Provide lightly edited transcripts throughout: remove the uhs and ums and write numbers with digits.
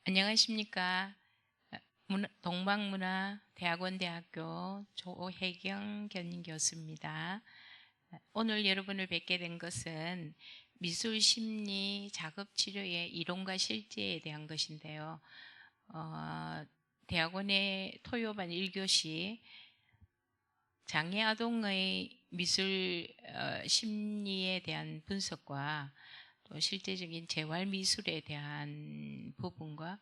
안녕하십니까. 동방문화대학원대학교 조혜경 겸임교수입니다. 오늘 여러분을 뵙게 된 것은 미술심리 작업치료의 이론과 실제에 대한 것인데요. 대학원의 토요반 1교시 장애아동의 미술 심리에 대한 분석과 또 실제적인 재활미술에 대한 부분과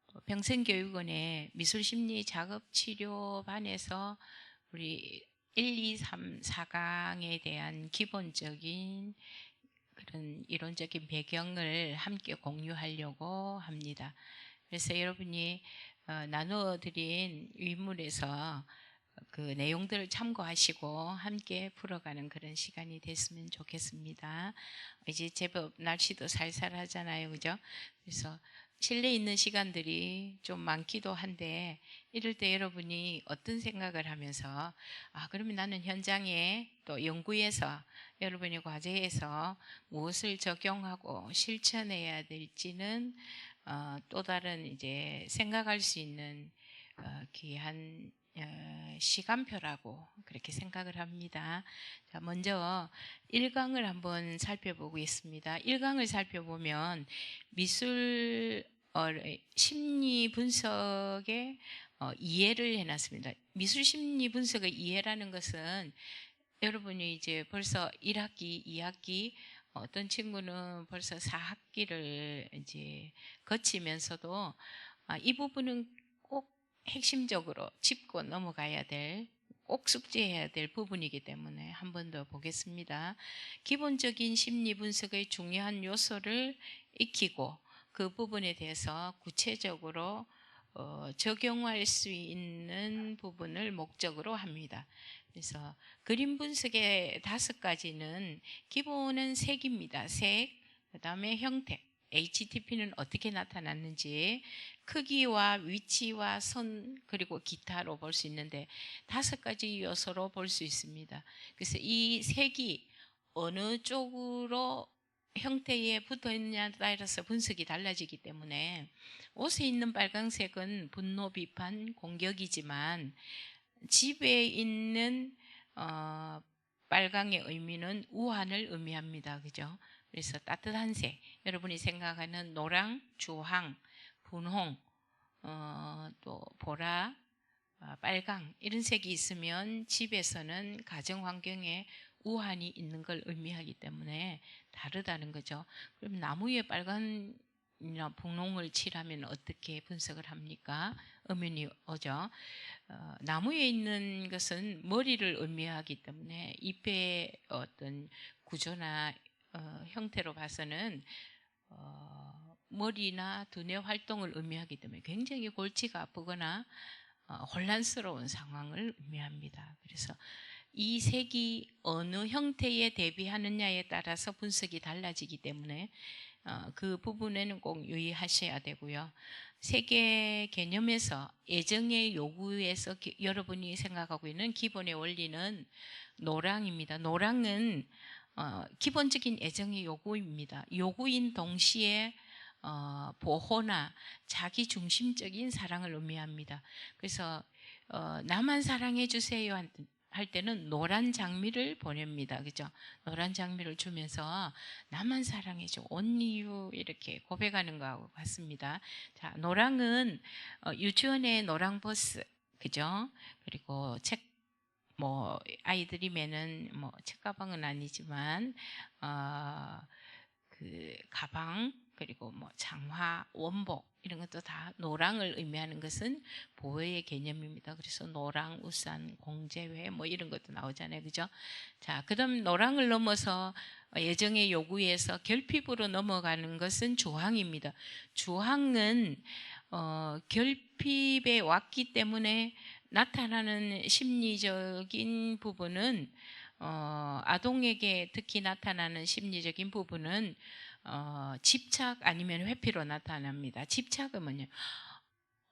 또 평생교육원의 미술심리 작업치료반에서 우리 1, 2, 3, 4강에 대한 기본적인 그런 이론적인 배경을 함께 공유하려고 합니다. 그래서 여러분이 나누어 드린 위문에서 그 내용들을 참고하시고 함께 풀어가는 그런 시간이 됐으면 좋겠습니다. 이제 제법 날씨도 살살하잖아요, 그죠? 그래서 실내에 있는 시간들이 좀 많기도 한데 이럴 때 여러분이 어떤 생각을 하면서 그러면 나는 현장에 또 연구에서 여러분의 과제에서 무엇을 적용하고 실천해야 될지는 또 다른 이제 생각할 수 있는 귀한 시간표라고 그렇게 생각을 합니다. 자, 먼저 1강을 한번 살펴보겠습니다. 1강을 살펴보면 미술 심리 분석의 이해를 해놨습니다. 미술 심리 분석의 이해라는 것은 여러분이 이제 벌써 1학기, 2학기, 어떤 친구는 벌써 4학기를 이제 거치면서도 이 부분은 꼭 핵심적으로 짚고 넘어가야 될, 꼭 숙지해야 될 부분이기 때문에 한 번 더 보겠습니다. 기본적인 심리 분석의 중요한 요소를 익히고 그 부분에 대해서 구체적으로 적용할 수 있는 부분을 목적으로 합니다. 그래서 그림 분석의 5가지는 기본은 색입니다. 색, 그 다음에 형태, HTP는 어떻게 나타났는지, 크기와 위치와 선, 그리고 기타로 볼 수 있는데 5가지 요소로 볼 수 있습니다. 그래서 이 색이 어느 쪽으로 형태에 붙어 있느냐에 따라서 분석이 달라지기 때문에 옷에 있는 빨강색은 분노, 비판, 공격이지만 집에 있는 빨강의 의미는 우환을 의미합니다. 그죠? 그래서 따뜻한 색, 여러분이 생각하는 노랑, 주황, 분홍, 또 보라, 빨강 이런 색이 있으면 집에서는 가정 환경에 우환이 있는 걸 의미하기 때문에 다르다는 거죠. 그럼 나무에 빨간이나 분홍을 칠하면 어떻게 분석을 합니까? 의문이 오죠. 나무에 있는 것은 머리를 의미하기 때문에 잎의 어떤 구조나 형태로 봐서는 머리나 두뇌 활동을 의미하기 때문에 굉장히 골치가 아프거나 혼란스러운 상황을 의미합니다. 그래서 이 색이 어느 형태에 대비하느냐에 따라서 분석이 달라지기 때문에 그 부분에는 꼭 유의하셔야 되고요. 색의 개념에서 애정의 요구에서 여러분이 생각하고 있는 기본의 원리는 노랑입니다. 노랑은 기본적인 애정의 요구입니다. 요구인 동시에 보호나 자기 중심적인 사랑을 의미합니다. 그래서 나만 사랑해 주세요 할 때는 노란 장미를 보냅니다. 그죠? 노란 장미를 주면서 나만 사랑해줘, only you 이렇게 고백하는 거하고 같습니다. 자, 노랑은 유치원의 노랑버스, 그죠? 그리고 뭐 아이들이면은 뭐 책가방은 아니지만 그 가방, 그리고 뭐 장화, 원복 이런 것도 다 노랑을 의미하는 것은 보호의 개념입니다. 그래서 노랑, 우산, 공제회 뭐 이런 것도 나오잖아요. 그죠? 자, 그다음 노랑을 넘어서 예정의 요구에서 결핍으로 넘어가는 것은 주황입니다. 주황은 결핍에 왔기 때문에 나타나는 심리적인 부분은 아동에게 특히 나타나는 심리적인 부분은 집착 아니면 회피로 나타납니다. 집착은 뭐냐?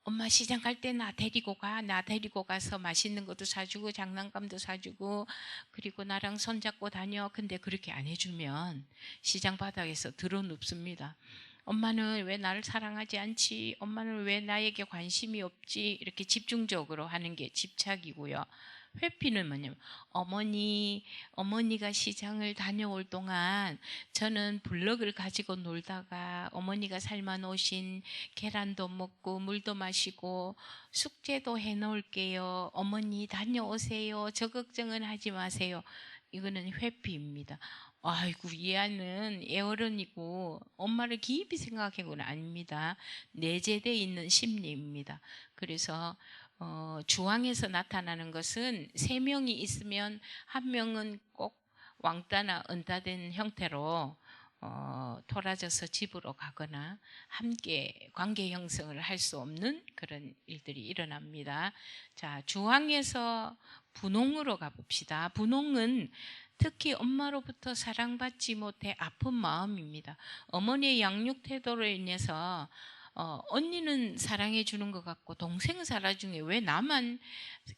엄마 시장 갈 때 나 데리고 가. 나 데리고 가서 맛있는 것도 사주고 장난감도 사주고 그리고 나랑 손잡고 다녀. 근데 그렇게 안 해주면 시장 바닥에서 드러눕습니다. 엄마는 왜 나를 사랑하지 않지? 엄마는 왜 나에게 관심이 없지? 이렇게 집중적으로 하는 게 집착이고요. 회피는 뭐냐면 어머니가 시장을 다녀올 동안 저는 블럭을 가지고 놀다가 어머니가 삶아 놓으신 계란도 먹고 물도 마시고 숙제도 해 놓을게요. 어머니 다녀오세요. 저 걱정은 하지 마세요. 이거는 회피입니다. 아이고, 이 아이는 애어른이고 엄마를 깊이 생각하고는 아닙니다. 내재되어 있는 심리입니다. 그래서 주황에서 나타나는 것은 세 명이 있으면 한 명은 꼭 왕따나 은따된 형태로 토라져서 집으로 가거나 함께 관계 형성을 할 수 없는 그런 일들이 일어납니다. 자, 주황에서 분홍으로 가봅시다. 분홍은 특히 엄마로부터 사랑받지 못해 아픈 마음입니다. 어머니의 양육 태도로 인해서 언니는 사랑해 주는 것 같고 동생 사랑 중에 왜 나만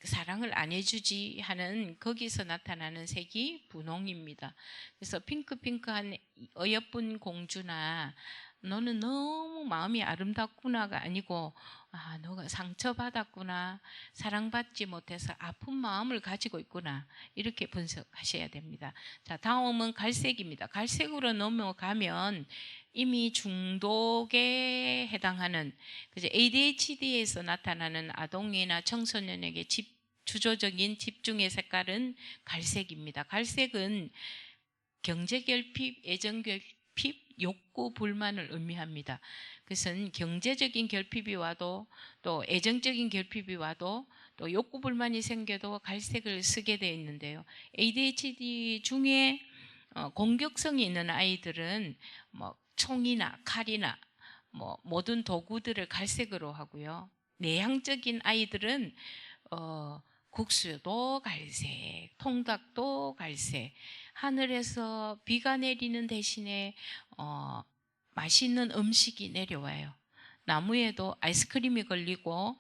사랑을 안 해주지 하는 거기서 나타나는 색이 분홍입니다. 그래서 핑크핑크한 어여쁜 공주나 너는 너무 마음이 아름답구나가 아니고 너가 상처받았구나, 사랑받지 못해서 아픈 마음을 가지고 있구나, 이렇게 분석하셔야 됩니다. 자, 다음은 갈색입니다. 갈색으로 넘어가면 이미 중독에 해당하는 ADHD에서 나타나는 아동이나 청소년에게 주조적인 집중의 색깔은 갈색입니다. 갈색은 경제결핍, 애정결핍, 욕구, 불만을 의미합니다. 그것은 경제적인 결핍이 와도 또 애정적인 결핍이 와도 또 욕구, 불만이 생겨도 갈색을 쓰게 되어 있는데요. ADHD 중에 공격성이 있는 아이들은 총이나 칼이나 모든 도구들을 갈색으로 하고요. 내향적인 아이들은 국수도 갈색, 통닭도 갈색, 하늘에서 비가 내리는 대신에 맛있는 음식이 내려와요. 나무에도 아이스크림이 걸리고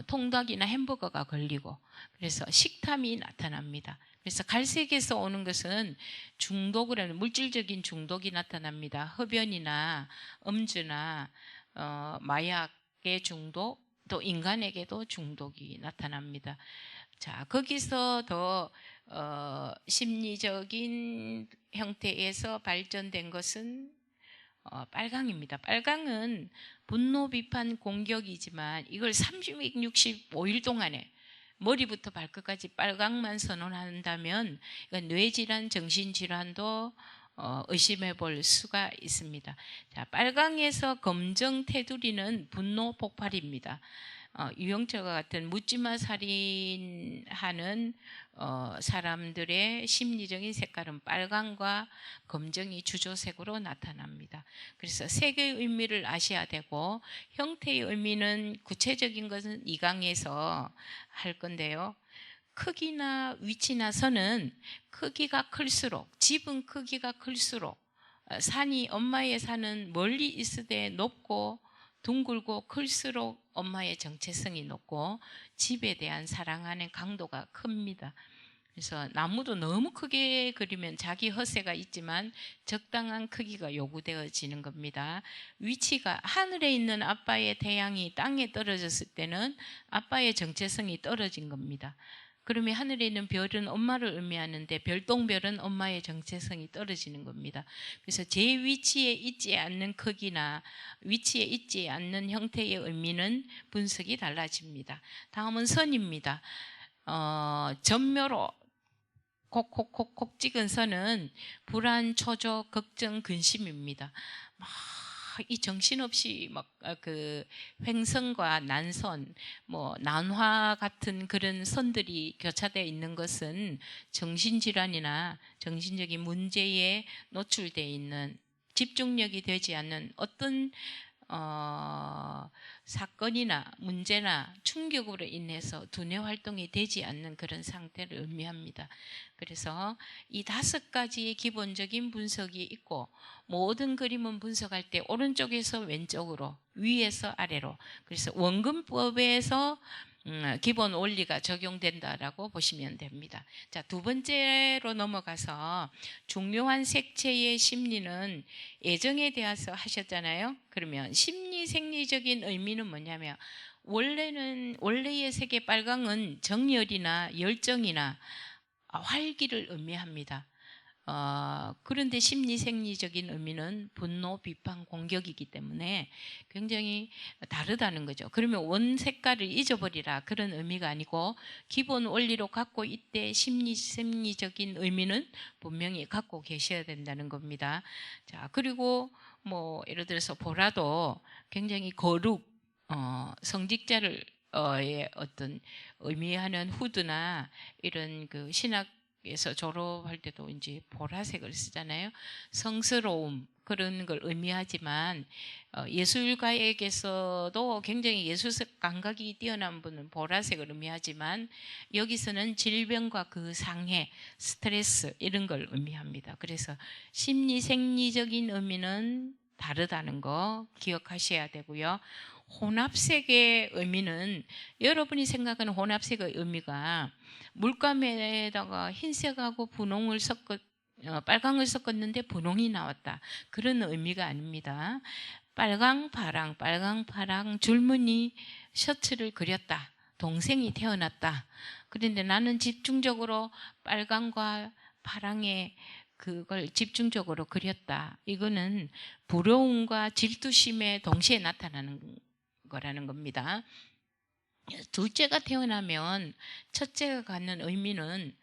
통닭이나 햄버거가 걸리고 그래서 식탐이 나타납니다. 그래서 갈색에서 오는 것은 중독을 하는 물질적인 중독이 나타납니다. 흡연이나 음주나 마약의 중독, 또 인간에게도 중독이 나타납니다. 자, 거기서 더 심리적인 형태에서 발전된 것은 빨강입니다. 빨강은 분노, 비판, 공격이지만 이걸 365일 동안에 머리부터 발끝까지 빨강만 선언한다면 뇌질환, 정신질환도 의심해 볼 수가 있습니다. 자, 빨강에서 검정 테두리는 분노 폭발입니다. 유영철과 같은 묻지마 살인하는 사람들의 심리적인 색깔은 빨강과 검정이 주조색으로 나타납니다. 그래서 색의 의미를 아셔야 되고 형태의 의미는 구체적인 것은 2강에서 할 건데요. 크기나 위치나 선은 크기가 클수록, 집은 크기가 클수록 산이 엄마의 산은 멀리 있으되 높고 둥글고 클수록 엄마의 정체성이 높고 집에 대한 사랑하는 강도가 큽니다. 그래서 나무도 너무 크게 그리면 자기 허세가 있지만 적당한 크기가 요구되어지는 겁니다. 위치가 하늘에 있는 아빠의 태양이 땅에 떨어졌을 때는 아빠의 정체성이 떨어진 겁니다. 그러면 하늘에 있는 별은 엄마를 의미하는데 별똥별은 엄마의 정체성이 떨어지는 겁니다. 그래서 제 위치에 있지 않는 크기나 위치에 있지 않는 형태의 의미는 분석이 달라집니다. 다음은 선입니다. 전묘로 콕콕콕콕 찍은 선은 불안, 초조, 걱정, 근심입니다. 이 정신없이 그 횡선과 난선, 난화 같은 그런 선들이 교차되어 있는 것은 정신질환이나 정신적인 문제에 노출되어 있는, 집중력이 되지 않는 어떤 사건이나 문제나 충격으로 인해서 두뇌 활동이 되지 않는 그런 상태를 의미합니다. 그래서 이 5가지의 기본적인 분석이 있고 모든 그림은 분석할 때 오른쪽에서 왼쪽으로, 위에서 아래로, 그래서 원근법에서 기본 원리가 적용된다라고 보시면 됩니다. 자, 두 번째로 넘어가서 중요한 색채의 심리는 애정에 대해서 하셨잖아요. 그러면 심리 생리적인 의미는 뭐냐면 원래의 색의 빨강은 정열이나 열정이나 활기를 의미합니다. 그런데 심리 생리적인 의미는 분노, 비판, 공격이기 때문에 굉장히 다르다는 거죠. 그러면 원 색깔을 잊어버리라 그런 의미가 아니고 기본 원리로 갖고 있대 심리 생리적인 의미는 분명히 갖고 계셔야 된다는 겁니다. 자, 그리고 뭐 예를 들어서 보라도 굉장히 거룩, 성직자를 의 어떤 의미하는 후드나 이런 그 신학에서 졸업할 때도 이제 보라색을 쓰잖아요. 성스러움 그런 걸 의미하지만 예술가에게서도 굉장히 예술적 감각이 뛰어난 분은 보라색을 의미하지만 여기서는 질병과 그 상해, 스트레스 이런 걸 의미합니다. 그래서 심리 생리적인 의미는 다르다는 거 기억하셔야 되고요. 혼합색의 의미는 여러분이 생각하는 혼합색의 의미가 물감에다가 흰색하고 분홍을 빨강을 섞었는데 분홍이 나왔다. 그런 의미가 아닙니다. 빨강, 파랑 줄무늬 셔츠를 그렸다. 동생이 태어났다. 그런데 나는 집중적으로 빨강과 파랑의 그걸 집중적으로 그렸다. 이거는 부러움과 질투심에 동시에 나타나는 거라는 겁니다. 둘째가 태어나면 첫째가 갖는 의미는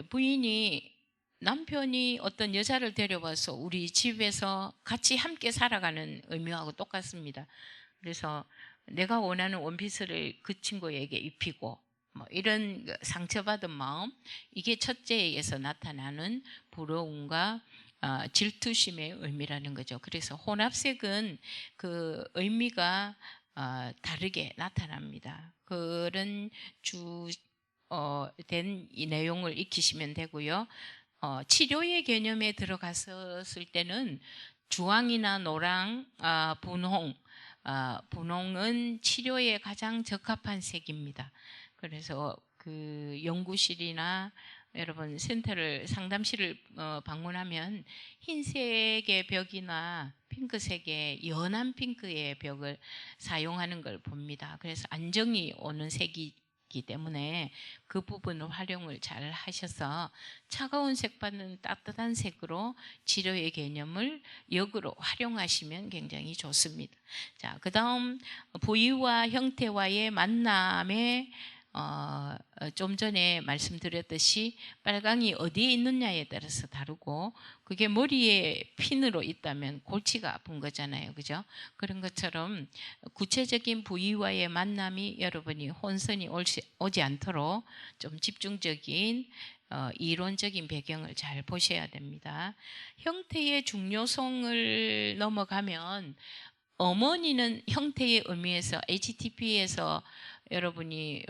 부인이 남편이 어떤 여자를 데려와서 우리 집에서 같이 함께 살아가는 의미하고 똑같습니다. 그래서 내가 원하는 원피스를 그 친구에게 입히고 뭐 이런 상처받은 마음, 이게 첫째에서 나타나는 부러움과 질투심의 의미라는 거죠. 그래서 혼합색은 그 의미가 다르게 나타납니다. 그런 된 이 내용을 익히시면 되고요. 치료의 개념에 들어갔을 때는 주황이나 노랑, 분홍은 치료에 가장 적합한 색입니다. 그래서 그 연구실이나 여러분 상담실을 방문하면 흰색의 벽이나 핑크색의 연한 핑크의 벽을 사용하는 걸 봅니다. 그래서 안정이 오는 색이기 때문에 그 부분을 활용을 잘 하셔서 차가운 색보다는 따뜻한 색으로 치료의 개념을 역으로 활용하시면 굉장히 좋습니다. 자, 그 다음 부위와 형태와의 만남에 좀 전에 말씀드렸듯이 빨강이 어디에 있느냐에 따라서 다르고, 그게 머리에 핀으로 있다면 골치가 아픈 거잖아요. 그죠? 그런 것처럼 구체적인 부위와의 만남이 여러분이 혼선이 오지 않도록 좀 집중적인 이론적인 배경을 잘 보셔야 됩니다. 형태의 중요성을 넘어가면 어머니는 형태의 의미에서 HTP에서 여러분이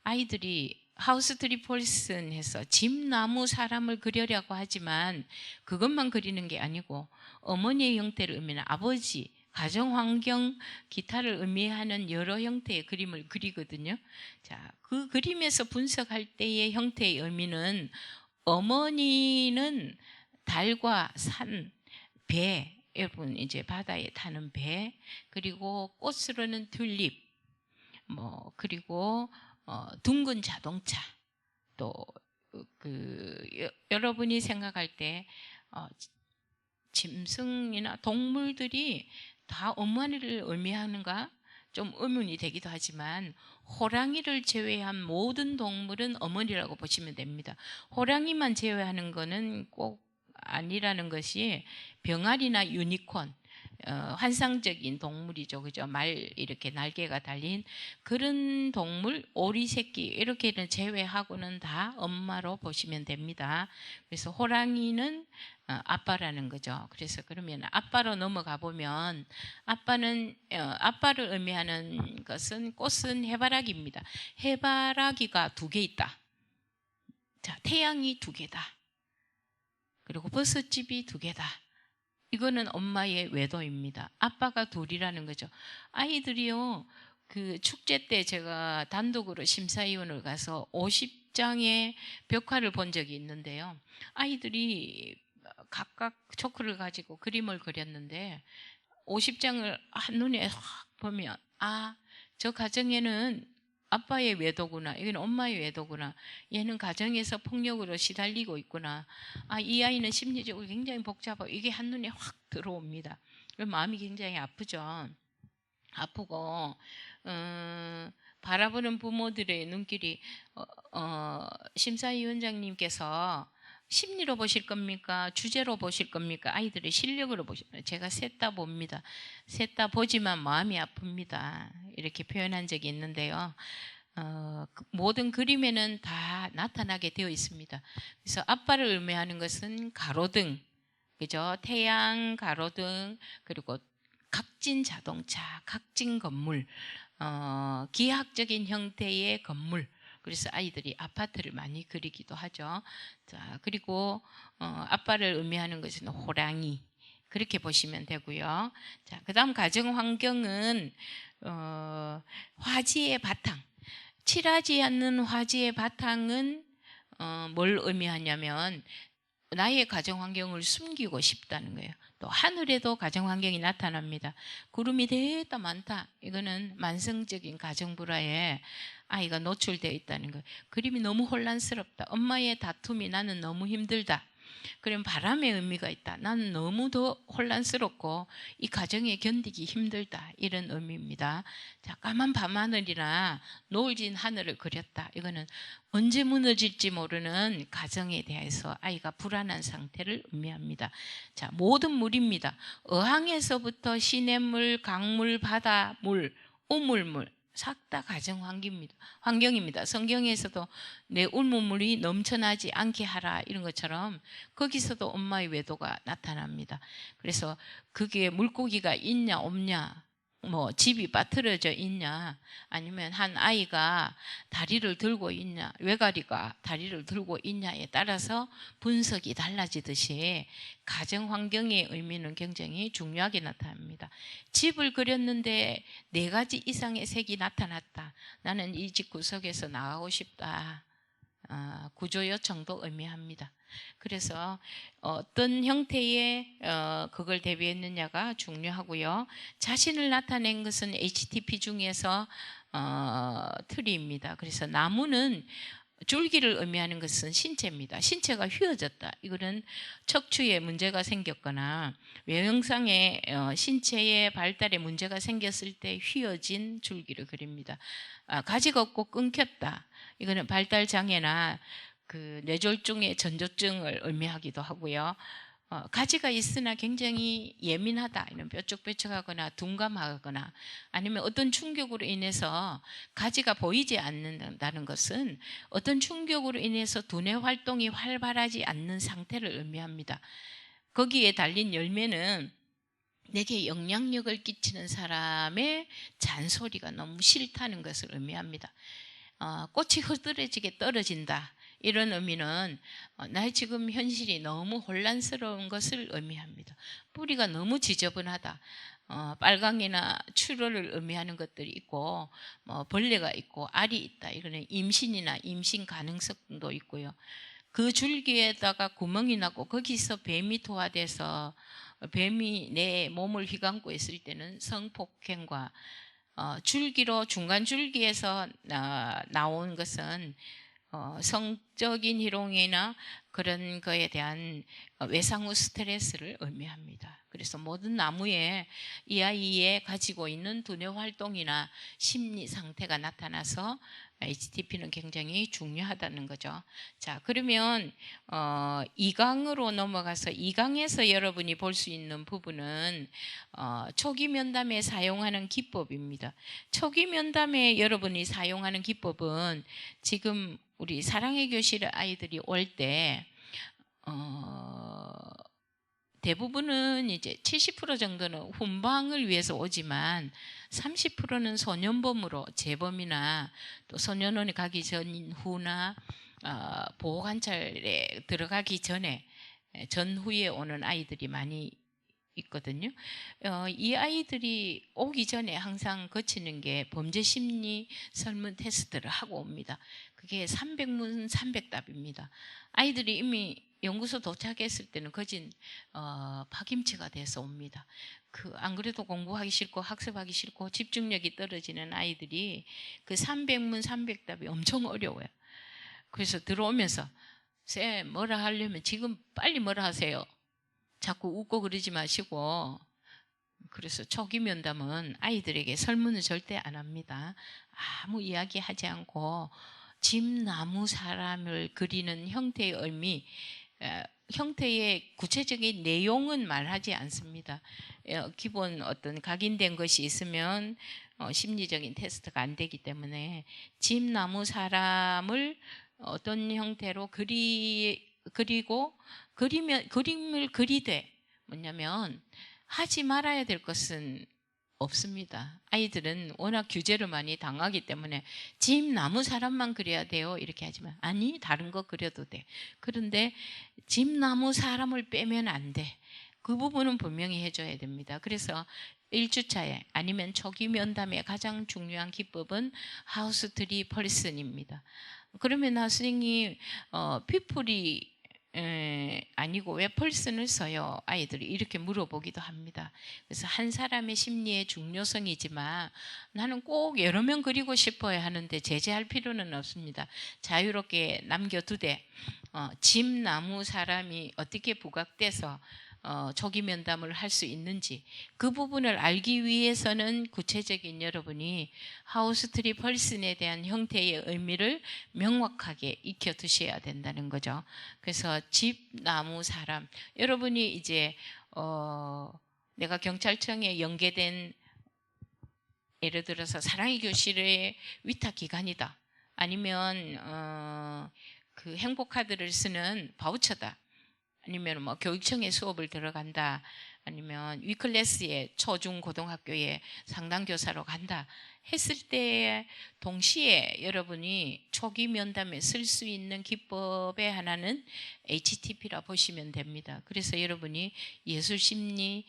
아이들이 하우스 트리 폴슨 해서 집, 나무, 사람을 그리려고 하지만 그것만 그리는 게 아니고 어머니의 형태를 의미하는 아버지, 가정환경, 기타를 의미하는 여러 형태의 그림을 그리거든요. 자, 그 그림에서 분석할 때의 형태의 의미는 어머니는 달과 산, 배, 여러분 이제 바다에 타는 배, 그리고 꽃으로는 튤립, 그리고 둥근 자동차, 또 여러분이 생각할 때 짐승이나 동물들이 다 어머니를 의미하는가 좀 의문이 되기도 하지만 호랑이를 제외한 모든 동물은 어머니라고 보시면 됩니다. 호랑이만 제외하는 거는 꼭 아니라는 것이 병아리나 유니콘, 환상적인 동물이죠. 그죠? 이렇게 날개가 달린 그런 동물, 오리 새끼, 이렇게는 제외하고는 다 엄마로 보시면 됩니다. 그래서 호랑이는 아빠라는 거죠. 그래서 그러면 아빠로 넘어가 보면 아빠를 의미하는 것은 꽃은 해바라기입니다. 해바라기가 2개 있다. 자, 태양이 2개다. 그리고 버섯집이 2개다. 이거는 엄마의 외도입니다. 아빠가 둘이라는 거죠. 아이들이요, 그 축제 때 제가 단독으로 심사위원을 가서 50장의 벽화를 본 적이 있는데요. 아이들이 각각 초크를 가지고 그림을 그렸는데 50장을 한눈에 확 보면 저 가정에는 아빠의 외도구나. 이건 엄마의 외도구나. 얘는 가정에서 폭력으로 시달리고 있구나. 이 아이는 심리적으로 굉장히 복잡하고 이게 한눈에 확 들어옵니다. 마음이 굉장히 아프죠. 아프고 바라보는 부모들의 눈길이 심사위원장님께서 심리로 보실 겁니까? 주제로 보실 겁니까? 아이들의 실력으로 보실 겁니까? 제가 셋 다 봅니다. 셋 다 보지만 마음이 아픕니다. 이렇게 표현한 적이 있는데요. 모든 그림에는 다 나타나게 되어 있습니다. 그래서 아빠를 의미하는 것은 가로등, 그죠? 태양, 가로등, 그리고 각진 자동차, 각진 건물, 기하학적인 형태의 건물. 그래서 아이들이 아파트를 많이 그리기도 하죠. 자, 그리고 아빠를 의미하는 것은 호랑이. 그렇게 보시면 되고요. 자, 그다음 가정 환경은 화지의 바탕. 칠하지 않는 화지의 바탕은 뭘 의미하냐면 나의 가정 환경을 숨기고 싶다는 거예요. 또 하늘에도 가정 환경이 나타납니다. 구름이 대다 많다. 이거는 만성적인 가정 불화에 아이가 노출되어 있다는 거예요. 그림이 너무 혼란스럽다. 엄마의 다툼이 나는 너무 힘들다. 그럼 바람의 의미가 있다. 나는 너무 더 혼란스럽고 이 가정에 견디기 힘들다. 이런 의미입니다. 자, 까만 밤하늘이나 노을진 하늘을 그렸다. 이거는 언제 무너질지 모르는 가정에 대해서 아이가 불안한 상태를 의미합니다. 자, 모든 물입니다. 어항에서부터 시냇물, 강물, 바다, 물, 우물물 싹 다 가정 환경입니다. 성경에서도 내 울문물이 넘쳐나지 않게 하라 이런 것처럼 거기서도 엄마의 외도가 나타납니다. 그래서 그게 물고기가 있냐 없냐, 뭐 집이 빠트려져 있냐, 아니면 한 아이가 다리를 들고 있냐, 외가리가 다리를 들고 있냐에 따라서 분석이 달라지듯이 가정 환경의 의미는 굉장히 중요하게 나타납니다. 집을 그렸는데 4가지 이상의 색이 나타났다. 나는 이 집 구석에서 나가고 싶다. 구조 요청도 의미합니다. 그래서 어떤 형태의 그걸 대비했느냐가 중요하고요. 자신을 나타낸 것은 HTP 중에서 트리입니다. 그래서 나무는 줄기를 의미하는 것은 신체입니다. 신체가 휘어졌다. 이거는 척추에 문제가 생겼거나 외형상의 신체의 발달에 문제가 생겼을 때 휘어진 줄기를 그립니다. 가지가 없고 끊겼다. 이거는 발달 장애나 그 뇌졸중의 전조증을 의미하기도 하고요. 가지가 있으나 굉장히 예민하다. 이런 뾰족뾰족하거나 둔감하거나 아니면 어떤 충격으로 인해서 가지가 보이지 않는다는 것은 어떤 충격으로 인해서 두뇌 활동이 활발하지 않는 상태를 의미합니다. 거기에 달린 열매는 내게 영향력을 끼치는 사람의 잔소리가 너무 싫다는 것을 의미합니다. 꽃이 흐드러지게 떨어진다. 이런 의미는 나의 지금 현실이 너무 혼란스러운 것을 의미합니다. 뿌리가 너무 지저분하다. 빨강이나 출혈을 의미하는 것들이 있고 벌레가 있고 알이 있다. 이거는 임신이나 임신 가능성도 있고요. 그 줄기에다가 구멍이 나고 거기서 뱀이 투하돼서 뱀이 내 몸을 휘감고 있을 때는 성폭행과 줄기로 중간 줄기에서 나온 것은 성적인 희롱이나 그런 거에 대한 외상 후 스트레스를 의미합니다. 그래서 모든 나무에 이 아이의 가지고 있는 두뇌 활동이나 심리 상태가 나타나서 HTP는 굉장히 중요하다는 거죠. 자, 그러면 2강으로 넘어가서 2강에서 여러분이 볼 수 있는 부분은 초기 면담에 사용하는 기법입니다. 초기 면담에 여러분이 사용하는 기법은 지금 우리 사랑의 교실 아이들이 올 때 대부분은 이제 70% 정도는 훈방을 위해서 오지만 30%는 소년범으로 재범이나 또 소년원에 가기 전후나 보호관찰에 들어가기 전에 전후에 오는 아이들이 많이 있거든요. 이 아이들이 오기 전에 항상 거치는 게 범죄 심리 설문 테스트를 하고 옵니다. 그게 300문 300답입니다. 아이들이 이미 연구소 도착했을 때는 거진 파김치가 돼서 옵니다. 안 그래도 공부하기 싫고 학습하기 싫고 집중력이 떨어지는 아이들이 그 300문 300답이 엄청 어려워요. 그래서 들어오면서 쌤 뭐라 하려면 지금 빨리 뭐라 하세요. 자꾸 웃고 그러지 마시고. 그래서 초기 면담은 아이들에게 설문을 절대 안 합니다. 아무 이야기 하지 않고 집, 나무, 사람을 그리는 형태의 의미, 형태의 구체적인 내용은 말하지 않습니다. 기본 어떤 각인된 것이 있으면 심리적인 테스트가 안 되기 때문에 집, 나무, 사람을 어떤 형태로 그리고 그림을 그리되 뭐냐면 하지 말아야 될 것은 없습니다. 아이들은 워낙 규제를 많이 당하기 때문에 집, 나무, 사람만 그려야 돼요 이렇게 하지만 아니 다른 거 그려도 돼. 그런데 집, 나무, 사람을 빼면 안 돼. 그 부분은 분명히 해줘야 됩니다. 그래서 1주차에 아니면 초기 면담의 가장 중요한 기법은 하우스 트리 펄슨입니다. 그러면 선생님 피플이 아니고 왜 펄슨을 써요? 아이들이 이렇게 물어보기도 합니다. 그래서 한 사람의 심리의 중요성이지만 나는 꼭 여러 명 그리고 싶어야 하는데 제재할 필요는 없습니다. 자유롭게 남겨두되 집, 나무, 사람이 어떻게 부각돼서 조기 면담을 할 수 있는지 그 부분을 알기 위해서는 구체적인 여러분이 하우스 트리 펄슨에 대한 형태의 의미를 명확하게 익혀두셔야 된다는 거죠. 그래서 집, 나무, 사람 여러분이 이제 내가 경찰청에 연계된 예를 들어서 사랑의 교실의 위탁기관이다. 아니면 그 행복카드를 쓰는 바우처다. 아니면 뭐 교육청에 수업을 들어간다. 아니면 위클래스에 초중 고등학교에 상담교사로 간다. 했을 때 동시에 여러분이 초기 면담에 쓸 수 있는 기법의 하나는 HTP라 보시면 됩니다. 그래서 여러분이 예술심리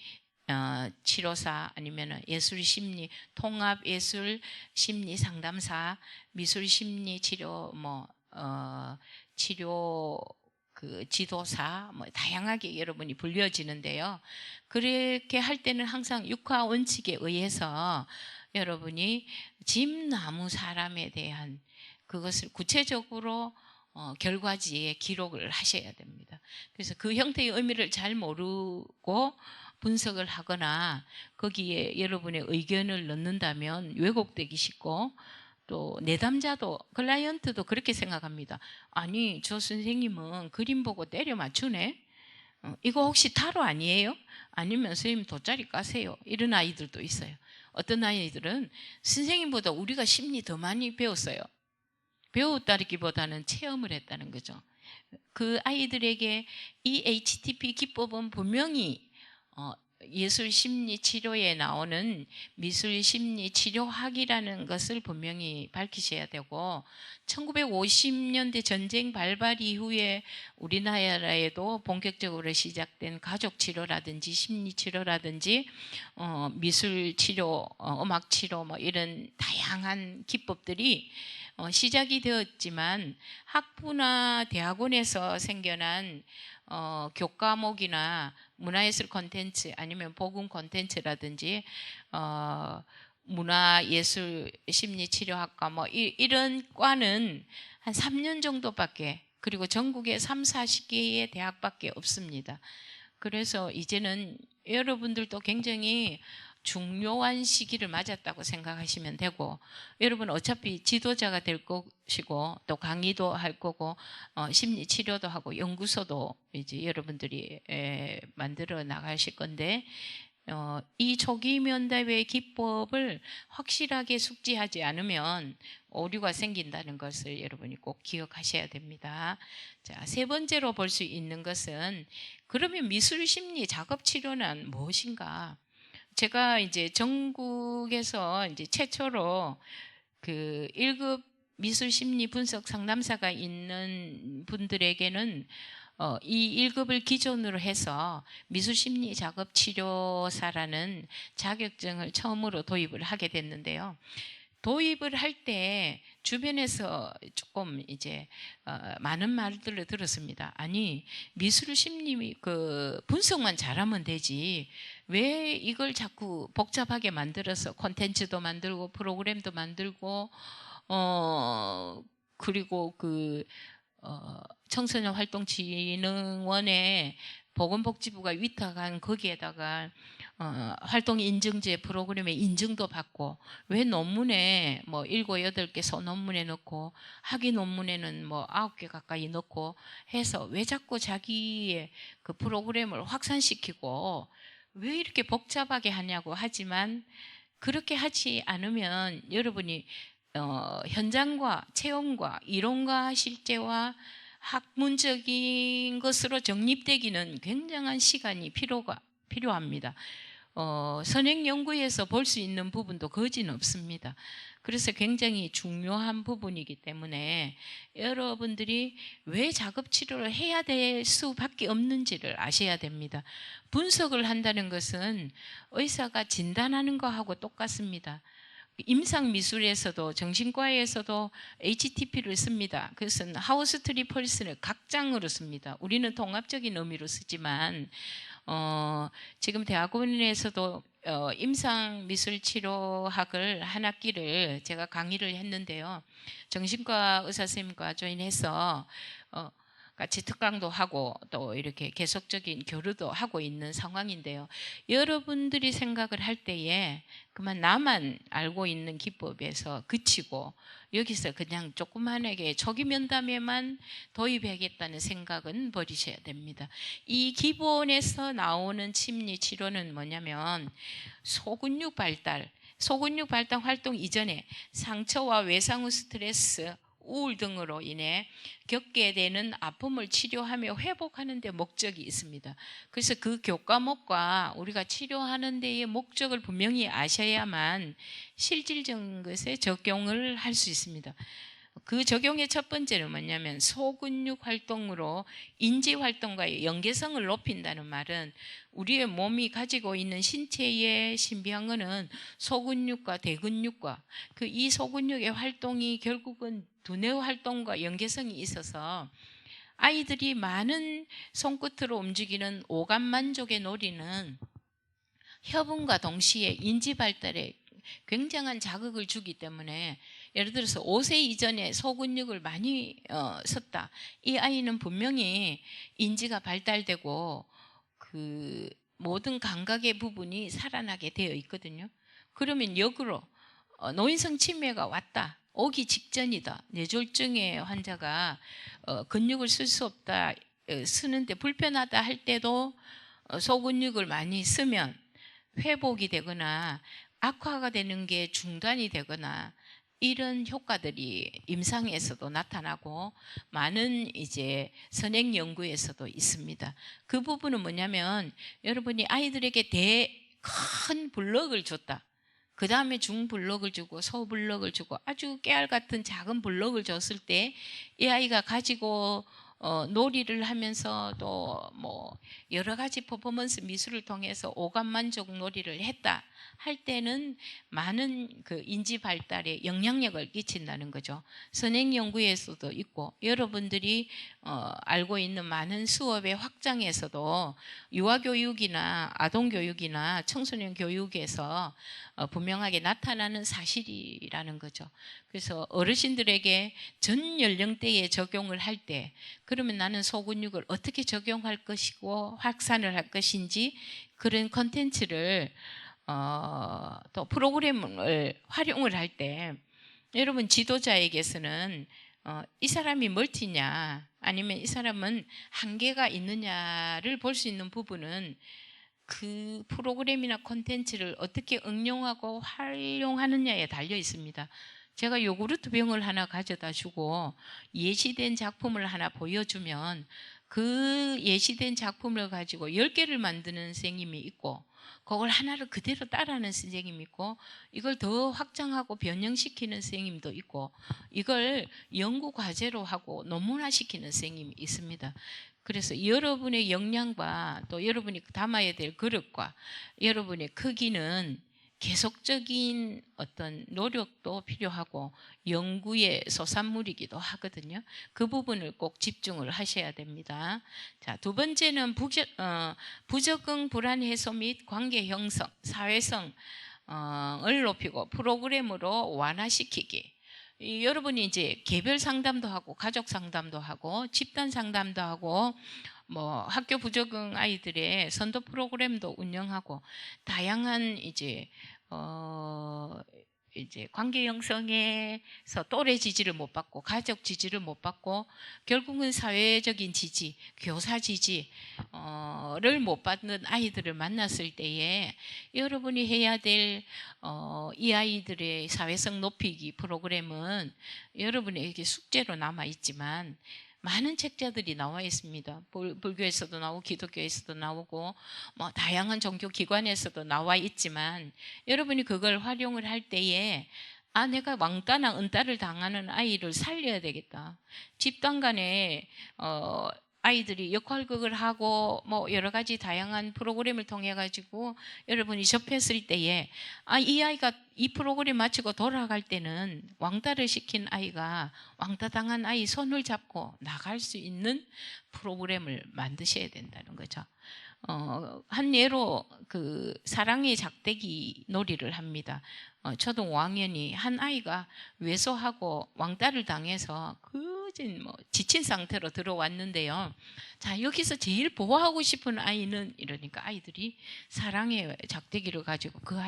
치료사 아니면 예술심리 통합예술 심리 상담사 미술심리 치료 치료 지도사 다양하게 여러분이 불려지는데요. 그렇게 할 때는 항상 육화 원칙에 의해서 여러분이 집, 나무, 사람에 대한 그것을 구체적으로 결과지에 기록을 하셔야 됩니다. 그래서 그 형태의 의미를 잘 모르고 분석을 하거나 거기에 여러분의 의견을 넣는다면 왜곡되기 쉽고 또 내담자도 클라이언트도 그렇게 생각합니다. 아니 저 선생님은 그림 보고 때려 맞추네. 이거 혹시 타로 아니에요? 아니면 선생님 돗자리 까세요. 이런 아이들도 있어요. 어떤 아이들은 선생님보다 우리가 심리 더 많이 배웠어요. 배웠다기보다는 체험을 했다는 거죠. 그 아이들에게 이 HTP 기법은 분명히 예술심리치료에 나오는 미술심리치료학이라는 것을 분명히 밝히셔야 되고 1950년대 전쟁 발발 이후에 우리나라에도 본격적으로 시작된 가족치료라든지 심리치료라든지 미술치료, 음악치료 이런 다양한 기법들이 시작이 되었지만 학부나 대학원에서 생겨난 교과목이나 문화예술 콘텐츠 아니면 복음 콘텐츠라든지 문화예술 심리치료학과 이런 과는 한 3년 정도밖에 그리고 전국에 3, 40개의 대학밖에 없습니다. 그래서 이제는 여러분들도 굉장히 중요한 시기를 맞았다고 생각하시면 되고 여러분 어차피 지도자가 될 것이고 또 강의도 할 거고 심리 치료도 하고 연구소도 이제 여러분들이 만들어 나가실 건데 이 초기 면담의 기법을 확실하게 숙지하지 않으면 오류가 생긴다는 것을 여러분이 꼭 기억하셔야 됩니다. 자, 세 번째로 볼 수 있는 것은 그러면 미술 심리 작업 치료는 무엇인가? 제가 이제 전국에서 이제 최초로 그 1급 미술 심리 분석 상담사가 있는 분들에게는 이 1급을 기준으로 해서 미술심리작업치료사라는 자격증을 처음으로 도입을 하게 됐는데요. 도입을 할 때 주변에서 조금 이제 많은 말들을 들었습니다. 아니, 미술 심리 그 분석만 잘하면 되지 왜 이걸 자꾸 복잡하게 만들어서 콘텐츠도 만들고 프로그램도 만들고 그리고 청소년 활동진흥원에 보건복지부가 위탁한 거기에다가 활동 인증제 프로그램에 인증도 받고 왜 논문에 뭐 7, 8개 소논문에 넣고 학위 논문에는 뭐 9개 가까이 넣고 해서 왜 자꾸 자기의 그 프로그램을 확산시키고 왜 이렇게 복잡하게 하냐고 하지만 그렇게 하지 않으면 여러분이 현장과 체험과 이론과 실제와 학문적인 것으로 정립되기는 굉장한 시간이 필요합니다. 선행 연구에서 볼 수 있는 부분도 거진 없습니다. 그래서 굉장히 중요한 부분이기 때문에 여러분들이 왜 작업치료를 해야 될 수밖에 없는지를 아셔야 됩니다. 분석을 한다는 것은 의사가 진단하는 거하고 똑같습니다. 임상미술에서도 정신과에서도 HTP를 씁니다. 그것은 하우스 트리 펄스를 각장으로 씁니다. 우리는 통합적인 의미로 쓰지만 지금 대학원에서도 임상미술치료학을 한 학기를 제가 강의를 했는데요. 정신과 의사 선생님과 조인해서 같이 특강도 하고 또 이렇게 계속적인 교류도 하고 있는 상황인데요. 여러분들이 생각을 할 때에 그만 나만 알고 있는 기법에서 그치고 여기서 그냥 조그만하게 초기 면담에만 도입하겠다는 생각은 버리셔야 됩니다. 이 기본에서 나오는 심리 치료는 뭐냐면 소근육 발달 활동 이전에 상처와 외상후 스트레스 우울 등으로 인해 겪게 되는 아픔을 치료하며 회복하는 데 목적이 있습니다. 그래서 그 교과목과 우리가 치료하는 데의 목적을 분명히 아셔야만 실질적인 것에 적용을 할 수 있습니다. 그 적용의 첫 번째는 뭐냐면 소근육 활동으로 인지 활동과의 연계성을 높인다는 말은 우리의 몸이 가지고 있는 신체의 신비한 소근육과 대근육과 이 소근육의 활동이 결국은 두뇌 활동과 연계성이 있어서 아이들이 많은 손끝으로 움직이는 오감 만족의 놀이는 협음과 동시에 인지 발달에 굉장한 자극을 주기 때문에 예를 들어서 5세 이전에 소근육을 많이 썼다. 이 아이는 분명히 인지가 발달되고 그 모든 감각의 부분이 살아나게 되어 있거든요. 그러면 역으로 노인성 치매가 왔다. 오기 직전이다. 뇌졸중의 환자가 근육을 쓸 수 없다. 쓰는데 불편하다 할 때도 소근육을 많이 쓰면 회복이 되거나 악화가 되는 게 중단이 되거나 이런 효과들이 임상에서도 나타나고 많은 이제 선행 연구에서도 있습니다. 그 부분은 뭐냐면 여러분이 아이들에게 큰 블럭을 줬다. 그 다음에 중블럭을 주고 소블럭을 주고 아주 깨알 같은 작은 블럭을 줬을 때 이 아이가 가지고 놀이를 하면서 또 뭐 여러 가지 퍼포먼스 미술을 통해서 오감 만족 놀이를 했다 할 때는 많은 그 인지 발달에 영향력을 끼친다는 거죠. 선행 연구에서도 있고 여러분들이 알고 있는 많은 수업의 확장에서도 유아교육이나 아동교육이나 청소년 교육에서 분명하게 나타나는 사실이라는 거죠. 그래서 어르신들에게 전 연령대에 적용을 할 때 그러면 나는 소근육을 어떻게 적용할 것이고 확산을 할 것인지 그런 컨텐츠를 또 프로그램을 활용을 할 때 여러분 지도자에게서는 이 사람이 멀티냐 아니면 이 사람은 한계가 있느냐를 볼 수 있는 부분은 그 프로그램이나 콘텐츠를 어떻게 응용하고 활용하느냐에 달려 있습니다. 제가 요구르트 병을 하나 가져다 주고 예시된 작품을 하나 보여주면 그 예시된 작품을 가지고 10개를 만드는 선생님이 있고 그걸 하나를 그대로 따라하는 선생님이 있고 이걸 더 확장하고 변형시키는 선생님도 있고 이걸 연구 과제로 하고 논문화시키는 선생님이 있습니다. 그래서 여러분의 역량과 또 여러분이 담아야 될 그릇과 여러분의 크기는 계속적인 어떤 노력도 필요하고 연구의 소산물이기도 하거든요. 그 부분을 꼭 집중을 하셔야 됩니다. 자, 두 번째는 부적응 불안 해소 및 관계 형성, 사회성을 높이고 프로그램으로 완화시키기. 여러분이 이제 개별 상담도 하고 가족 상담도 하고 집단 상담도 하고 뭐 학교 부적응 아이들의 선도 프로그램도 운영하고 다양한 이제 관계 형성에서 또래 지지를 못 받고 가족 지지를 못 받고 결국은 사회적인 지지, 교사 지지를 못 받는 아이들을 만났을 때에 여러분이 해야 될 이 아이들의 사회성 높이기 프로그램은 여러분에게 숙제로 남아 있지만 많은 책자들이 나와 있습니다. 불교에서도 나오고 기독교에서도 나오고 뭐 다양한 종교 기관에서도 나와 있지만 여러분이 그걸 활용을 할 때에 내가 왕따나 은따를 당하는 아이를 살려야 되겠다. 집단 간에 아이들이 역할극을 하고 뭐 여러 가지 다양한 프로그램을 통해 가지고 여러분이 접했을 때에 이 아이가 이 프로그램 마치고 돌아갈 때는 왕따를 시킨 아이가 왕따 당한 아이 손을 잡고 나갈 수 있는 프로그램을 만드셔야 된다는 거죠. 한 예로 그 사랑의 작대기 놀이를 합니다. 초등 5학년이 한 아이가 외소하고 왕따를 당해서 지친 상태로 들어왔는데요. 자, 여기서 제일 보호하고 싶은 아이는 이러니까 아이들이 사랑의 작대기를 가지고 그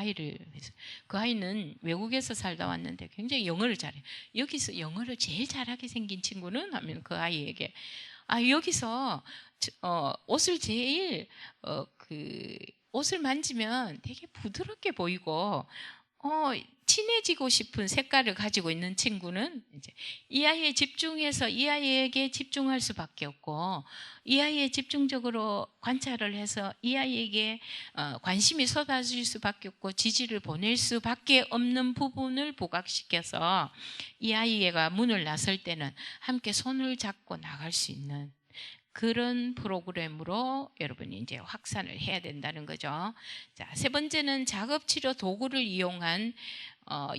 아이는 외국에서 살다 왔는데 굉장히 영어를 잘해요. 여기서 영어를 제일 잘하게 생긴 친구는 하면 그 아이에게 여기서 옷을 제일 옷을 만지면 되게 부드럽게 보이고 친해지고 싶은 색깔을 가지고 있는 친구는 이제 이 아이에 집중해서 이 아이에게 집중할 수밖에 없고 이 아이에 집중적으로 관찰을 해서 이 아이에게 관심이 쏟아질 수밖에 없고 지지를 보낼 수밖에 없는 부분을 부각시켜서 이 아이가 문을 나설 때는 함께 손을 잡고 나갈 수 있는 그런 프로그램으로 여러분이 이제 확산을 해야 된다는 거죠. 자, 세 번째는 작업치료 도구를 이용한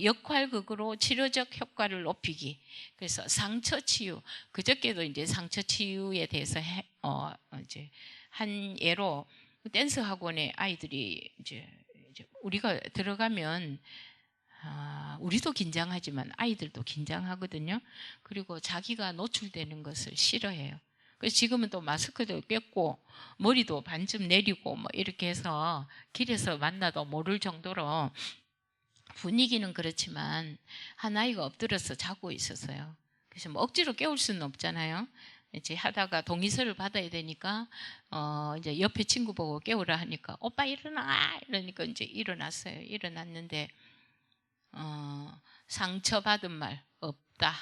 역할극으로 치료적 효과를 높이기. 그래서 상처치유. 그저께도 이제 상처치유에 대해서 이제 한 예로 댄스 학원에 아이들이 이제 우리가 들어가면 우리도 긴장하지만 아이들도 긴장하거든요. 그리고 자기가 노출되는 것을 싫어해요. 그래서 지금은 또 마스크도 꼈고 머리도 반쯤 내리고 뭐 이렇게 해서 길에서 만나도 모를 정도로 분위기는 그렇지만 한 아이가 엎드려서 자고 있었어요. 그래서 뭐 억지로 깨울 수는 없잖아요. 이제 하다가 동의서를 받아야 되니까 이제 옆에 친구 보고 깨우라 하니까 오빠 일어나 이러니까 이제 일어났어요. 일어났는데 상처받은 말 없다.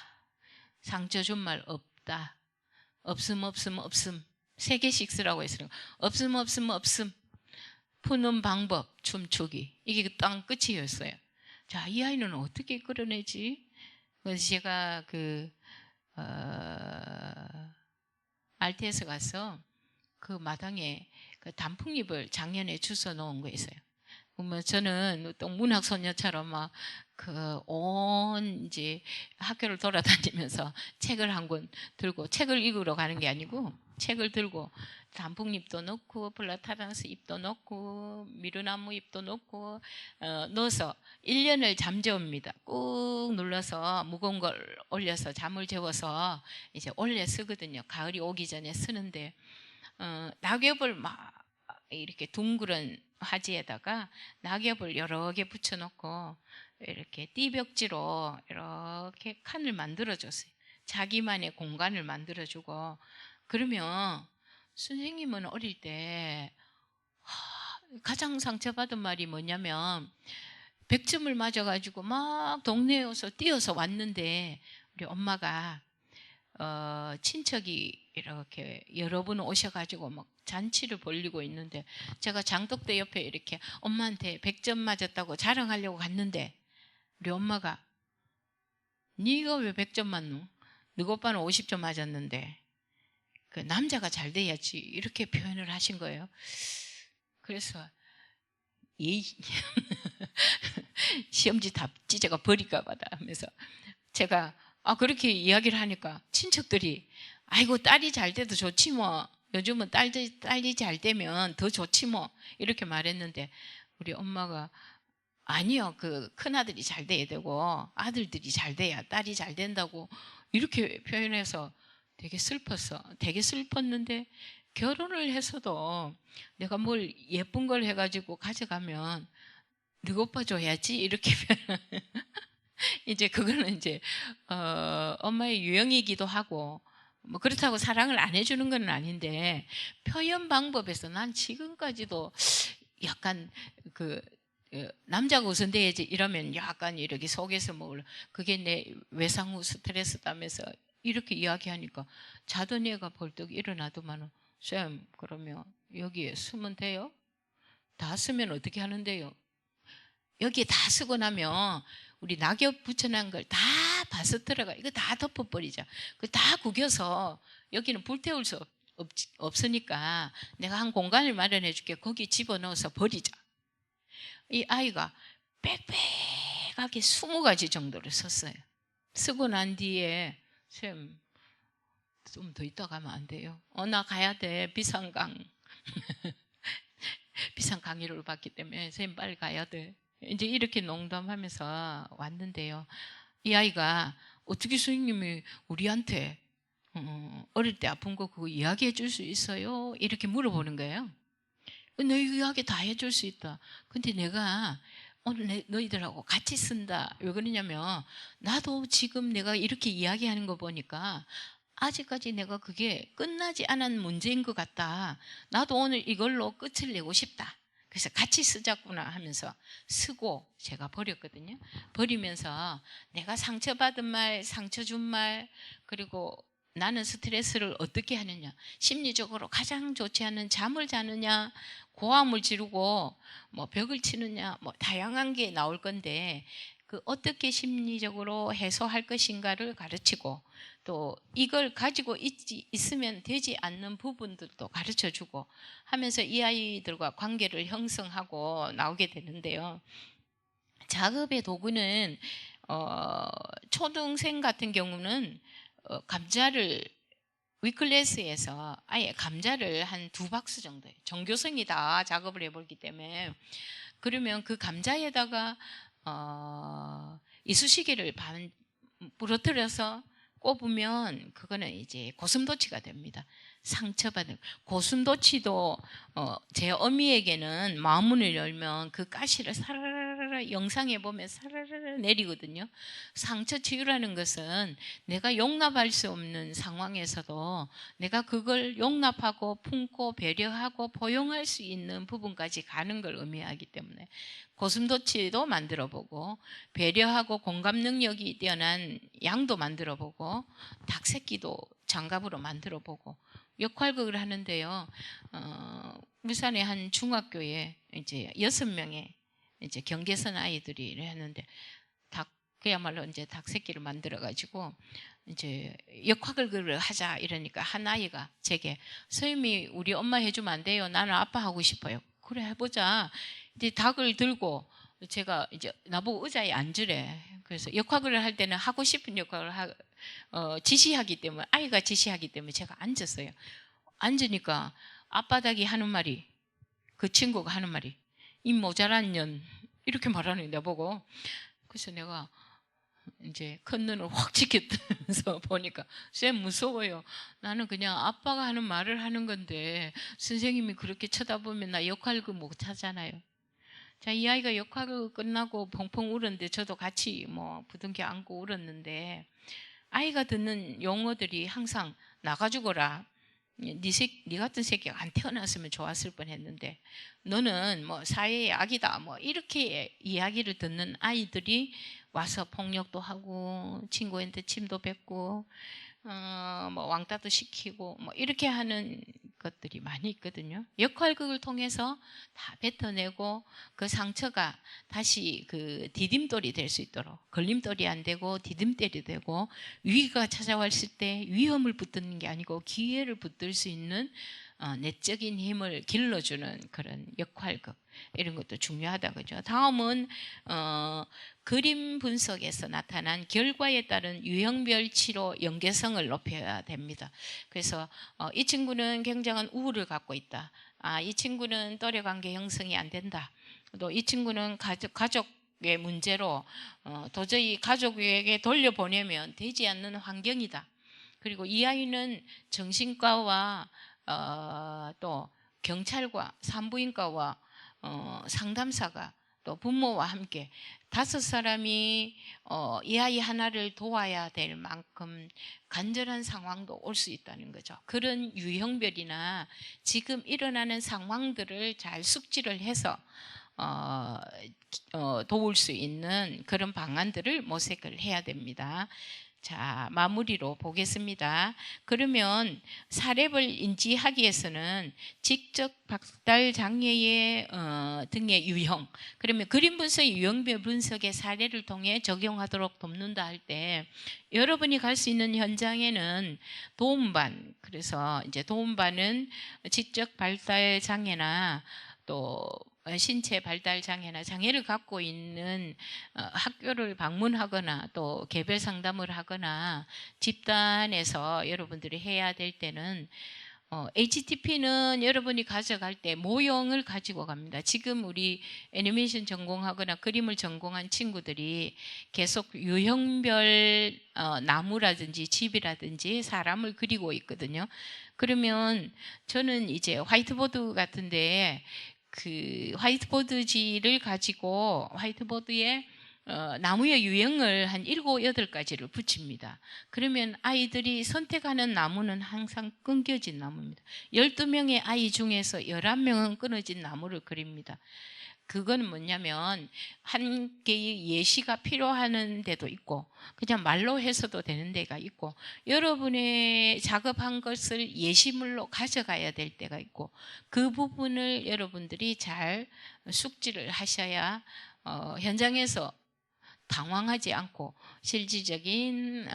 상처 준 말 없다. 없음 3개씩 쓰라고 했어요. 없음 푸는 방법 춤추기 이게 딱 끝이었어요. 자, 이 아이는 어떻게 끌어내지? 그래서 제가 알테에서 가서 그 마당에 그 단풍잎을 작년에 주워 놓은 거 있어요. 그러면 저는 또 문학 소녀처럼 막 이제 학교를 돌아다니면서 책을 한 권 들고 책을 읽으러 가는 게 아니고 책을 들고 단풍잎도 넣고 플라타란스 잎도 넣고 미루나무 잎도 넣고 넣어서 1년을 잠재웁니다. 꾹 눌러서 무거운 걸 올려서 잠을 재워서 이제 올려 쓰거든요. 가을이 오기 전에 쓰는데 낙엽을 막 이렇게 둥그런 화지에다가 낙엽을 여러 개 붙여놓고 이렇게 띠벽지로 이렇게 칸을 만들어줬어요. 자기만의 공간을 만들어주고 그러면 선생님은 어릴 때 가장 상처받은 말이 뭐냐면 100점을 맞아가지고 막 동네에 와서 뛰어서 왔는데 우리 엄마가 친척이 이렇게 여러 분 오셔가지고 막 잔치를 벌리고 있는데 제가 장독대 옆에 이렇게 엄마한테 100점 맞았다고 자랑하려고 갔는데 우리 엄마가 네가 왜 100점 맞노? 너희 오빠는 50점 맞았는데 그 남자가 잘 돼야지 이렇게 표현을 하신 거예요. 그래서 시험지 다 찢어가 버릴까 봐다 하면서 제가 그렇게 이야기를 하니까 친척들이 아이고 딸이 잘 돼도 좋지 뭐, 요즘은 딸이 잘 되면 더 좋지 뭐, 이렇게 말했는데 우리 엄마가 아니요, 그 큰아들이 잘 돼야 되고 아들들이 잘 돼야 딸이 잘 된다고 이렇게 표현해서 되게 슬펐는데, 결혼을 해서도 내가 뭘 예쁜 걸 해가지고 가져가면 너가 오빠 줘야지 이렇게 이제 그거는 이제 엄마의 유형이기도 하고, 뭐 그렇다고 사랑을 안 해주는 건 아닌데, 표현 방법에서 난 지금까지도 약간 그 남자가 우선돼야지 이러면 약간 이렇게 속에서 뭐 그게 내 외상 후 스트레스다면서 이렇게 이야기하니까 자던 애가 벌떡 일어나더만은, 쌤 그러면 여기에 쓰면 돼요? 다 쓰면 어떻게 하는데요? 여기에 다 쓰고 나면 우리 낙엽 붙여놓은 걸 다 바스트라가 이거 다 덮어버리자. 그 다 구겨서 여기는 불태울 수 없으니까 내가 한 공간을 마련해 줄게. 거기 집어넣어서 버리자. 이 아이가 빽빽하게 20가지 정도를 썼어요. 쓰고 난 뒤에 쌤 좀 더 있다 가면 안 돼요? 나 가야 돼. 비상강. 비상 강의를 받기 때문에 쌤 빨리 가야 돼. 이제 이렇게 농담하면서 왔는데요. 이 아이가 어떻게 선생님이 우리한테 어릴 때 아픈 거 그거 이야기해 줄 수 있어요? 이렇게 물어보는 거예요. 내 이야기 다 해줄 수 있다. 근데 내가 오늘 너희들하고 같이 쓴다. 왜 그러냐면 나도 지금 내가 이렇게 이야기하는 거 보니까 아직까지 내가 그게 끝나지 않은 문제인 것 같다. 나도 오늘 이걸로 끝을 내고 싶다. 그래서 같이 쓰자꾸나 하면서 쓰고 제가 버렸거든요. 버리면서 내가 상처받은 말, 상처 준 말, 그리고 나는 스트레스를 어떻게 하느냐, 심리적으로 가장 좋지 않은 잠을 자느냐, 고함을 지르고 뭐 벽을 치느냐, 뭐 다양한 게 나올 건데 그 어떻게 심리적으로 해소할 것인가를 가르치고, 또 이걸 가지고 있으면 되지 않는 부분들도 가르쳐주고 하면서 이 아이들과 관계를 형성하고 나오게 되는데요. 작업의 도구는 초등생 같은 경우는 감자를 위클래스에서 아예 감자를 한 2박스 정도, 전교생이 다 작업을 해보기 때문에, 그러면 그 감자에다가 이쑤시개를 부러뜨려서 꼽으면 그거는 이제 고슴도치가 됩니다. 상처받은 고슴도치도 제 어미에게는 마음문을 열면 그 가시를 사라라라 영상에 보면 사라라라 내리거든요. 상처 치유라는 것은 내가 용납할 수 없는 상황에서도 내가 그걸 용납하고 품고 배려하고 포용할 수 있는 부분까지 가는 걸 의미하기 때문에 고슴도치도 만들어보고, 배려하고 공감 능력이 뛰어난 양도 만들어보고, 닭새끼도 장갑으로 만들어보고 역할극을 하는데요. 울산의 한 중학교에 이제 6명의 이제 경계선 아이들이 했는데, 그야말로 이제 닭새끼를 만들어가지고 이제 역할극을 하자 이러니까 한 아이가 제게, 선생님이 우리 엄마 해주면 안 돼요? 나는 아빠 하고 싶어요. 그래 해보자. 이제 닭을 들고 제가 이제 나보고 의자에 앉으래. 그래서 역할을 할 때는 하고 싶은 역할을 지시하기 때문에, 아이가 지시하기 때문에 제가 앉았어요. 앉으니까 아빠 닭이 하는 말이, 그 친구가 하는 말이, 이 모자란 년, 이렇게 말하는 게 나보고. 그래서 내가 이제 큰 눈을 확 치켰면서 보니까, 쌤 무서워요. 나는 그냥 아빠가 하는 말을 하는 건데 선생님이 그렇게 쳐다보면 나 역할극 못 하잖아요. 자, 이 아이가 역할극 끝나고 펑펑 울었는데 저도 같이 뭐 부둥켜 안고 울었는데, 아이가 듣는 용어들이 항상 나가 죽어라, 네 같은 새끼가 안 태어났으면 좋았을 뻔했는데 너는 뭐 사회의 악이다, 뭐 이렇게 이야기를 듣는 아이들이 와서 폭력도 하고 친구한테 침도 뱉고 뭐 왕따도 시키고 뭐 이렇게 하는 것들이 많이 있거든요. 역할극을 통해서 다 뱉어내고 그 상처가 다시 그 디딤돌이 될 수 있도록, 걸림돌이 안 되고 디딤돌이 되고, 위기가 찾아왔을 때 위험을 붙드는 게 아니고 기회를 붙들 수 있는 내적인 힘을 길러주는 그런 역할극, 이런 것도 중요하다 그죠. 다음은 그림 분석에서 나타난 결과에 따른 유형별 치료 연계성을 높여야 됩니다. 그래서 이 친구는 굉장한 우울을 갖고 있다. 이 친구는 또래 관계 형성이 안 된다. 또 이 친구는 가족의 문제로 도저히 가족에게 돌려보내면 되지 않는 환경이다. 그리고 이 아이는 정신과와 또 경찰과 산부인과와 상담사가 또 부모와 함께 5사람이 이 아이 하나를 도와야 될 만큼 간절한 상황도 올 수 있다는 거죠. 그런 유형별이나 지금 일어나는 상황들을 잘 숙지를 해서 도울 수 있는 그런 방안들을 모색을 해야 됩니다. 자, 마무리로 보겠습니다. 그러면 사례를 인지하기 위해서는 직접 박달 장애의 등의 유형, 그러면 그림 분석, 유형별 분석의 사례를 통해 적용하도록 돕는다 할 때, 여러분이 갈 수 있는 현장에는 도움반, 그래서 이제 도움반은 지적 발달 장애나 또 신체 발달 장애나 장애를 갖고 있는 학교를 방문하거나 또 개별 상담을 하거나 집단에서 여러분들이 해야 될 때는 HTP는 여러분이 가져갈 때 모형을 가지고 갑니다. 지금 우리 애니메이션 전공하거나 그림을 전공한 친구들이 계속 유형별 나무라든지 집이라든지 사람을 그리고 있거든요. 그러면 저는 이제 화이트보드 같은데 그 화이트보드지를 가지고 화이트보드에 나무의 유형을 한 7, 8가지를 붙입니다. 그러면 아이들이 선택하는 나무는 항상 끊겨진 나무입니다. 12명의 아이 중에서 11명은 끊어진 나무를 그립니다. 그건 뭐냐면 한 개의 예시가 필요한 데도 있고 그냥 말로 해서도 되는 데가 있고 여러분의 작업한 것을 예시물로 가져가야 될 때가 있고 그 부분을 여러분들이 잘 숙지를 하셔야 현장에서 당황하지 않고 실질적인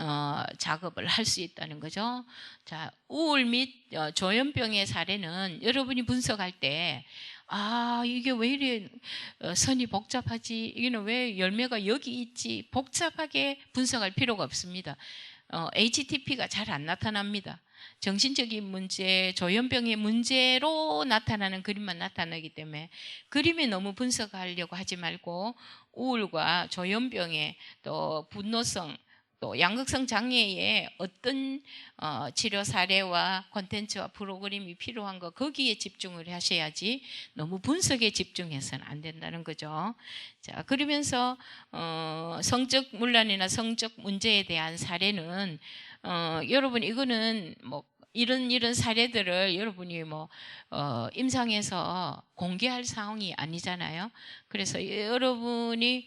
작업을 할 수 있다는 거죠. 자, 우울 및 조현병의 사례는 여러분이 분석할 때 이게 왜 이래 선이 복잡하지? 이게는 왜 열매가 여기 있지? 복잡하게 분석할 필요가 없습니다. HTP가 잘 안 나타납니다. 정신적인 문제, 조현병의 문제로 나타나는 그림만 나타나기 때문에 그림에 너무 분석하려고 하지 말고 우울과 조현병의 또 분노성, 또 양극성 장애의 어떤 치료 사례와 콘텐츠와 프로그램이 필요한 거 거기에 집중을 하셔야지 너무 분석에 집중해서는 안 된다는 거죠. 자, 그러면서 성적 문란이나 성적 문제에 대한 사례는 여러분 이거는 뭐 이런 사례들을 여러분이 임상에서 공개할 상황이 아니잖아요. 그래서 여러분이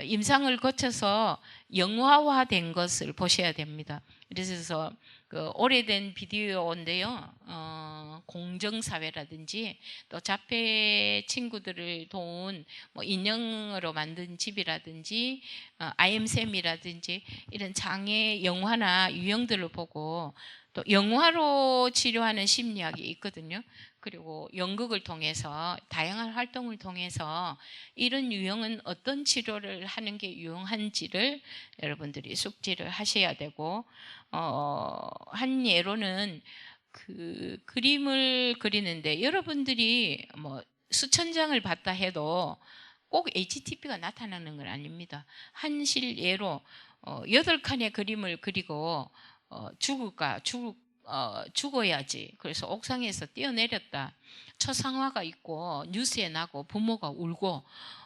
임상을 거쳐서 영화화된 것을 보셔야 됩니다. 그래서 그 오래된 비디오인데요. 공정사회라든지 또 자폐 친구들을 도운 인형으로 만든 집이라든지 IM쌤이라든지 이런 장애 영화나 유형들을 보고 또 영화로 치료하는 심리학이 있거든요. 그리고 연극을 통해서 다양한 활동을 통해서 이런 유형은 어떤 치료를 하는 게 유용한지를 여러분들이 숙지를 하셔야 되고 한 예로는 그 그림을 그리는데 여러분들이 수천 장을 봤다 해도 꼭 HTP가 나타나는 건 아닙니다. 한 실예로 8칸의 그림을 그리고 죽어야지. 그래서 옥상에서 뛰어내렸다. 초상화가 있고 뉴스에 나고 부모가 울고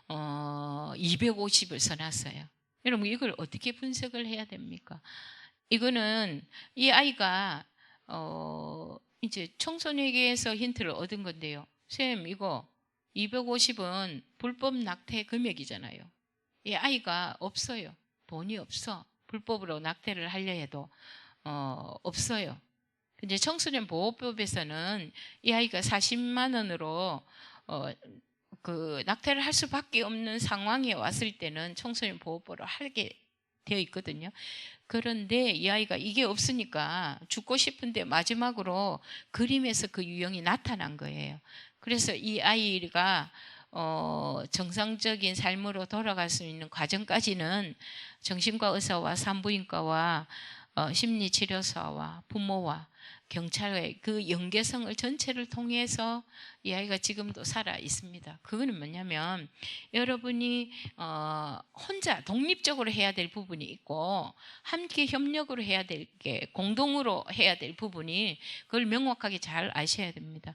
250을 써놨어요. 여러분 이걸 어떻게 분석을 해야 됩니까? 이거는 이 아이가 이제 청소년에게서 힌트를 얻은 건데요. 쌤 이거 250은 불법 낙태 금액이잖아요. 이 아이가 없어요. 돈이 없어. 불법으로 낙태를 하려 해도 없어요. 이제 청소년 보호법에서는 이 아이가 40만 원으로 그 낙태를 할 수밖에 없는 상황에 왔을 때는 청소년 보호법을 하게 되어 있거든요. 그런데 이 아이가 이게 없으니까 죽고 싶은데 마지막으로 그림에서 그 유형이 나타난 거예요. 그래서 이 아이가 정상적인 삶으로 돌아갈 수 있는 과정까지는 정신과 의사와 산부인과와 심리치료사와 부모와 경찰의 그 연계성을 전체를 통해서 이 아이가 지금도 살아 있습니다. 그거는 뭐냐면 여러분이 혼자 독립적으로 해야 될 부분이 있고 함께 협력으로 해야 될 게 공동으로 해야 될 부분이 그걸 명확하게 잘 아셔야 됩니다.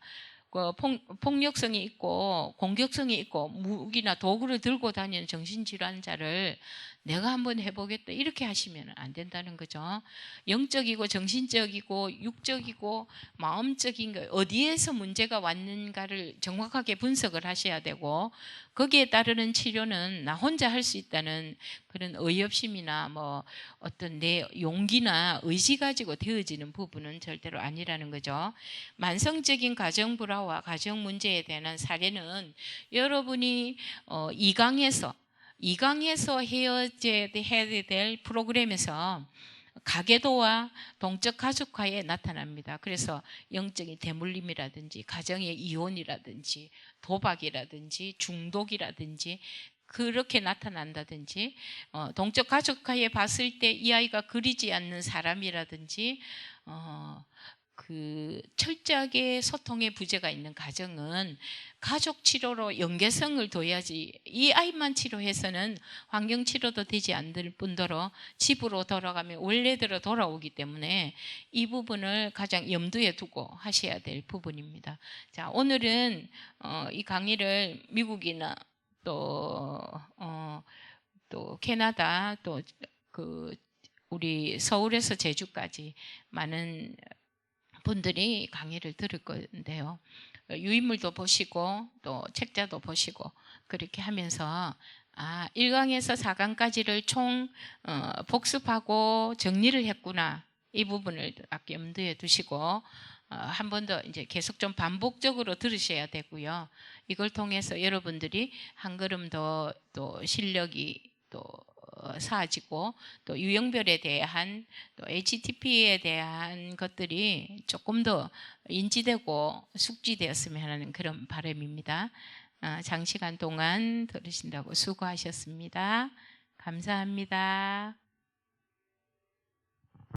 폭력성이 있고 공격성이 있고 무기나 도구를 들고 다니는 정신질환자를 내가 한번 해보겠다 이렇게 하시면 안 된다는 거죠. 영적이고 정신적이고 육적이고 마음적인 거 어디에서 문제가 왔는가를 정확하게 분석을 하셔야 되고 거기에 따르는 치료는 나 혼자 할 수 있다는 그런 의협심이나 뭐 어떤 내 용기나 의지 가지고 되어지는 부분은 절대로 아니라는 거죠. 만성적인 가정 불화와 가정 문제에 대한 사례는 여러분이 2강에서 헤어져야 될 프로그램에서 가계도와 동적 가족화에 나타납니다. 그래서 영적인 대물림이라든지 가정의 이혼이라든지 도박이라든지 중독이라든지 그렇게 나타난다든지 동적 가족화에 봤을 때 이 아이가 그리지 않는 사람이라든지 그 철저하게 소통의 부재가 있는 가정은 가족 치료로 연계성을 둬야지 이 아이만 치료해서는 환경 치료도 되지 않을 뿐더러 집으로 돌아가면 원래대로 돌아오기 때문에 이 부분을 가장 염두에 두고 하셔야 될 부분입니다. 자, 오늘은 이 강의를 미국이나 또 캐나다 또 그 우리 서울에서 제주까지 많은 분들이 강의를 들을 건데요. 유인물도 보시고 또 책자도 보시고 그렇게 하면서 1강에서 4강까지를 총 복습하고 정리를 했구나. 이 부분을 염두에 두시고 한 번 더 이제 계속 좀 반복적으로 들으셔야 되고요. 이걸 통해서 여러분들이 한 걸음 더 또 실력이 또 쌓아지고 또 유형별에 대한 또 HTP에 대한 것들이 조금 더 인지되고 숙지되었으면 하는 그런 바람입니다. 장시간 동안 들으신다고 수고하셨습니다. 감사합니다.